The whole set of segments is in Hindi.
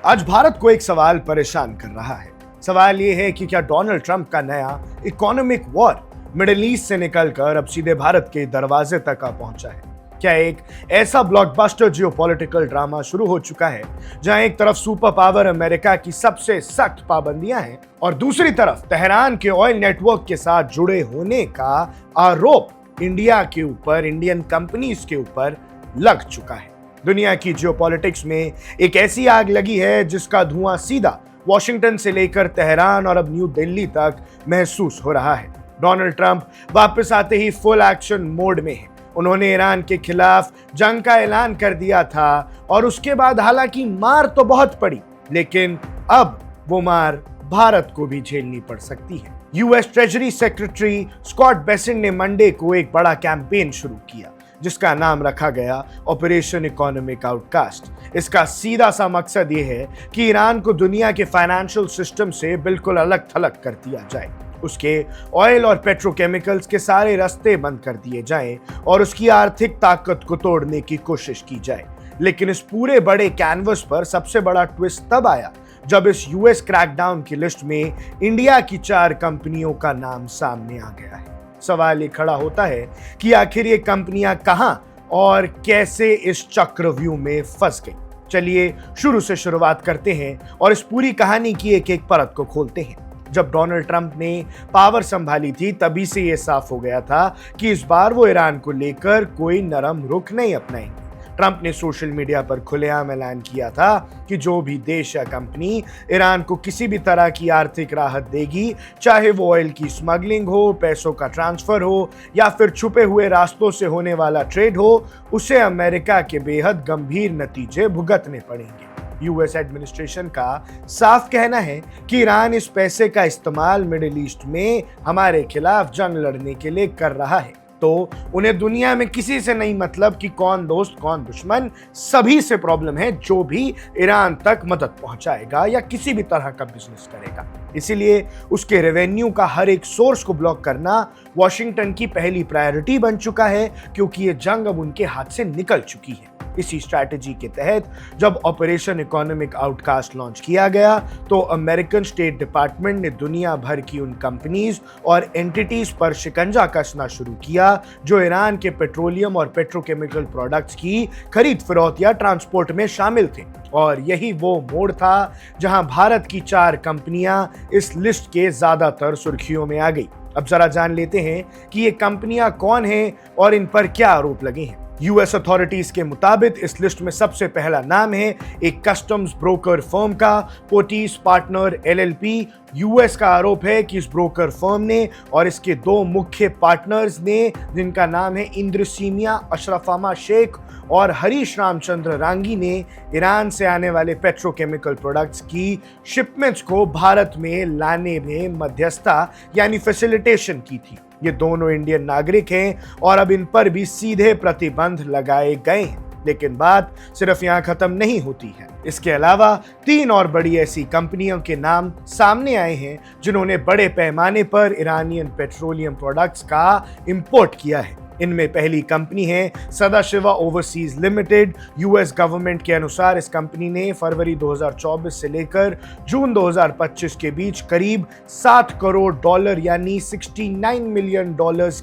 आज भारत को एक सवाल परेशान कर रहा है। सवाल ये है कि क्या डोनाल्ड ट्रंप का नया इकोनॉमिक वॉर मिडिल ईस्ट से निकलकर अब सीधे भारत के दरवाजे तक आ पहुंचा है? क्या एक ऐसा ब्लॉकबस्टर जियोपॉलिटिकल ड्रामा शुरू हो चुका है जहां एक तरफ सुपर पावर अमेरिका की सबसे सख्त पाबंदियां हैं और दूसरी तरफ तेहरान के ऑयल नेटवर्क के साथ जुड़े होने का आरोप इंडिया के ऊपर, इंडियन कंपनीज के ऊपर लग चुका है? दुनिया की जियोपॉलिटिक्स में एक ऐसी आग लगी है जिसका धुआं सीधा वॉशिंगटन से लेकर तेहरान और अब न्यू दिल्ली तक महसूस हो रहा है। डोनाल्ड ट्रंप वापस आते ही फुल एक्शन मोड में है। उन्होंने ईरान के खिलाफ जंग का ऐलान कर दिया था और उसके बाद हालांकि मार तो बहुत पड़ी, लेकिन अब वो मार भारत को भी झेलनी पड़ सकती है। US treasury secretary Scott Bessent ने मंडे को एक बड़ा कैंपेन शुरू किया जिसका नाम रखा गया ऑपरेशन इकोनॉमिक आउटकास्ट। इसका सीधा सा मकसद ये है कि ईरान को दुनिया के फाइनेंशियल सिस्टम से बिल्कुल अलग थलग कर दिया जाए, उसके ऑयल और पेट्रोकेमिकल्स के सारे रास्ते बंद कर दिए जाएं और उसकी आर्थिक ताकत को तोड़ने की कोशिश की जाए। लेकिन इस पूरे बड़े कैनवस पर सबसे बड़ा ट्विस्ट तब आया जब इस यूएस क्रैकडाउन की लिस्ट में इंडिया की 4 कंपनियों का नाम सामने आ गया है। सवाल ये खड़ा होता है कि आखिर ये कंपनियां कहां और कैसे इस चक्रव्यूह में फंस गई। चलिए शुरू से शुरुआत करते हैं और इस पूरी कहानी की एक एक परत को खोलते हैं। जब डोनाल्ड ट्रंप ने पावर संभाली थी तभी से यह साफ हो गया था कि इस बार वो ईरान को लेकर कोई नरम रुख नहीं अपनाएंगे। ट्रंप ने सोशल मीडिया पर खुलेआम ऐलान किया था कि जो भी देश या कंपनी ईरान को किसी भी तरह की आर्थिक राहत देगी, चाहे वो ऑयल की स्मगलिंग हो, पैसों का ट्रांसफर हो या फिर छुपे हुए रास्तों से होने वाला ट्रेड हो, उसे अमेरिका के बेहद गंभीर नतीजे भुगतने पड़ेंगे। यूएस एडमिनिस्ट्रेशन का साफ कहना है कि ईरान इस पैसे का इस्तेमाल मिडिल ईस्ट में हमारे खिलाफ जंग लड़ने के लिए कर रहा है, तो उन्हें दुनिया में किसी से नहीं मतलब कि कौन दोस्त कौन दुश्मन, सभी से प्रॉब्लम है जो भी ईरान तक मदद पहुंचाएगा या किसी भी तरह का बिजनेस करेगा। इसीलिए उसके रेवेन्यू का हर एक सोर्स को ब्लॉक करना वॉशिंगटन की पहली प्रायोरिटी बन चुका है, क्योंकि ये जंग अब उनके हाथ से निकल चुकी है। इसी स्ट्रैटेजी के तहत जब ऑपरेशन इकोनॉमिक आउटकास्ट लॉन्च किया गया तो अमेरिकन स्टेट डिपार्टमेंट ने दुनिया भर की उन कंपनीज और एंटिटीज पर शिकंजा कसना शुरू किया जो ईरान के पेट्रोलियम और पेट्रोकेमिकल प्रोडक्ट्स की खरीद फरोख्त या ट्रांसपोर्ट में शामिल थे। और यही वो मोड़ था जहां भारत की 4 कंपनियां इस लिस्ट के ज्यादातर सुर्खियों में आ गई। अब जरा जान लेते हैं कि ये कंपनियां कौन हैं और इन पर क्या आरोप लगे हैं। यूएस अथॉरिटीज के मुताबिक इस लिस्ट में सबसे पहला नाम है एक कस्टम्स ब्रोकर फर्म का, पोटीज पार्टनर एलएलपी। यूएस का आरोप है कि इस ब्रोकर फर्म ने और इसके 2 मुख्य पार्टनर्स ने, जिनका नाम है इंद्रसीमिया अशरफामा शेख और हरीश रामचंद्र रांगी ने, ईरान से आने वाले पेट्रोकेमिकल प्रोडक्ट्स की शिपमेंट्स को भारत में लाने में मध्यस्थता यानी फैसिलिटेशन की थी। ये दोनों इंडियन नागरिक हैं और अब इन पर भी सीधे प्रतिबंध लगाए गए हैं। लेकिन बात सिर्फ यहाँ खत्म नहीं होती है। इसके अलावा 3 और बड़ी ऐसी कंपनियों के नाम सामने आए हैं जिन्होंने बड़े पैमाने पर ईरानियन पेट्रोलियम प्रोडक्ट्स का इंपोर्ट किया है। इनमें पहली कंपनी है Sadashiva overseas limited. US government के अनुसार इस कंपनी ने फरवरी 2024 से लेकर जून 2025 के बीच करीब $7 करोड़ यानी $69 मिलियन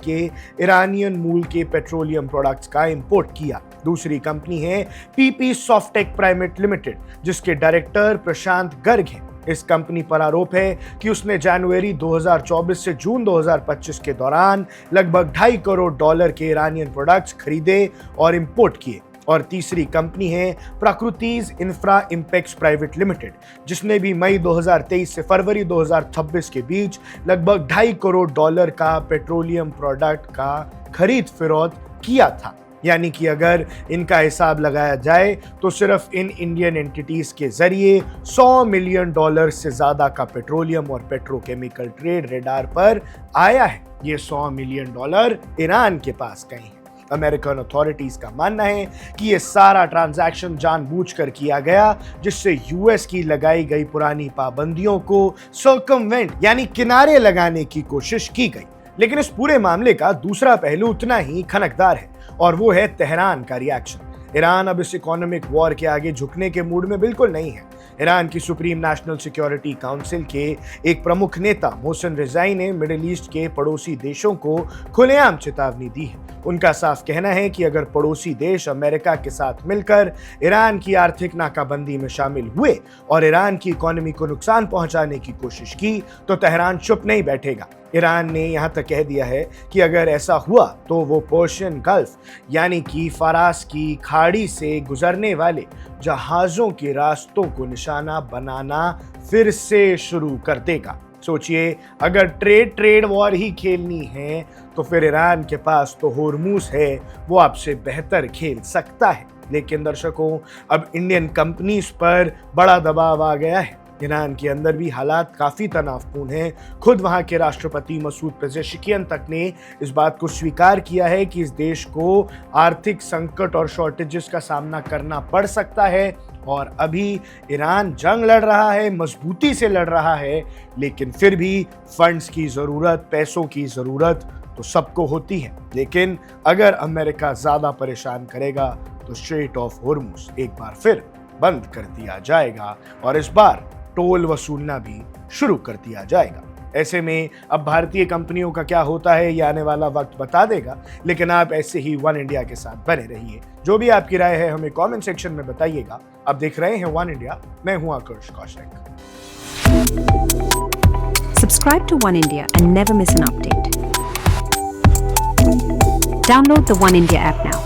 के ईरानियन मूल के पेट्रोलियम प्रोडक्ट्स का इंपोर्ट किया। दूसरी कंपनी है पीपी सॉफ्टेक प्राइवेट लिमिटेड जिसके डायरेक्टर प्रशांत गर्ग हैं। इस कंपनी पर आरोप है कि उसने जनवरी 2024 से जून 2025 के दौरान लगभग $2.5 करोड़ के ईरानियन प्रोडक्ट्स खरीदे और इंपोर्ट किए। और तीसरी कंपनी है प्रकृतिज इंफ्रा इंपेक्स प्राइवेट लिमिटेड जिसने भी मई 2023 से फरवरी 2026 के बीच लगभग $2.5 करोड़ का पेट्रोलियम प्रोडक्ट का खरीद फरोख्त किया था। यानी कि अगर इनका हिसाब लगाया जाए तो सिर्फ इन इंडियन एंटिटीज के जरिए $100 मिलियन से ज्यादा का पेट्रोलियम और पेट्रोकेमिकल ट्रेड रेडार पर आया है। ये $100 मिलियन ईरान के पास गए हैं। अमेरिकन अथॉरिटीज का मानना है कि यह सारा ट्रांजैक्शन जानबूझकर किया गया जिससे यूएस की लगाई गई पुरानी पाबंदियों को सर्कमवेंट यानी किनारे लगाने की कोशिश की गई। लेकिन इस पूरे मामले का दूसरा पहलू उतना ही खनकदार है और वो है तेहरान का रिएक्शन। ईरान अब इस इकोनॉमिक वॉर के आगे झुकने के मूड में बिल्कुल नहीं है। ईरान की सुप्रीम नेशनल सिक्योरिटी काउंसिल के एक प्रमुख नेता मोहसिन रिजाई ने मिडिल ईस्ट के पड़ोसी देशों को खुलेआम चेतावनी दी है। उनका साफ कहना है कि अगर पड़ोसी देश अमेरिका के साथ मिलकर ईरान की आर्थिक नाकाबंदी में शामिल हुए और ईरान की इकोनॉमी को नुकसान पहुंचाने की कोशिश की तो तेहरान चुप नहीं बैठेगा। ईरान ने यहां तक कह दिया है कि अगर ऐसा हुआ तो वो पर्शियन गल्फ यानी कि फारस की खाड़ी से गुजरने वाले जहाजों के रास्तों को निशाना बनाना फिर से शुरू कर देगा। सोचिए, अगर ट्रेड वॉर ही खेलनी है तो फिर ईरान के पास तो होर्मुज है, वो आपसे बेहतर खेल सकता है। लेकिन दर्शकों, अब इंडियन कंपनीज पर बड़ा दबाव आ गया है। ईरान के अंदर भी हालात काफी तनावपूर्ण हैं। खुद वहां के राष्ट्रपति मसूद पेजेश्कियन तक ने इस बात को स्वीकार किया है कि इस देश को आर्थिक संकट और शॉर्टेजेस का सामना करना पड़ सकता है। और अभी ईरान जंग लड़ रहा है, मजबूती से लड़ रहा है, लेकिन फिर भी फंड्स की जरूरत, पैसों की जरूरत तो सबको होती है। लेकिन अगर अमेरिका ज्यादा परेशान करेगा तो स्ट्रेट ऑफ होर्मुज एक बार फिर बंद कर दिया जाएगा और इस बार टोल वसूलना भी शुरू कर दिया जाएगा। ऐसे में अब भारतीय कंपनियों का क्या होता है, ये आने वाला वक्त बता देगा। लेकिन आप ऐसे ही वन इंडिया के साथ बने रहिए। जो भी आपकी राय है हमें कमेंट सेक्शन में बताइएगा। आप देख रहे हैं वन इंडिया, मैं हूं आकर्ष Kaushik. Subscribe to One India and never miss an update. Download the One India app now.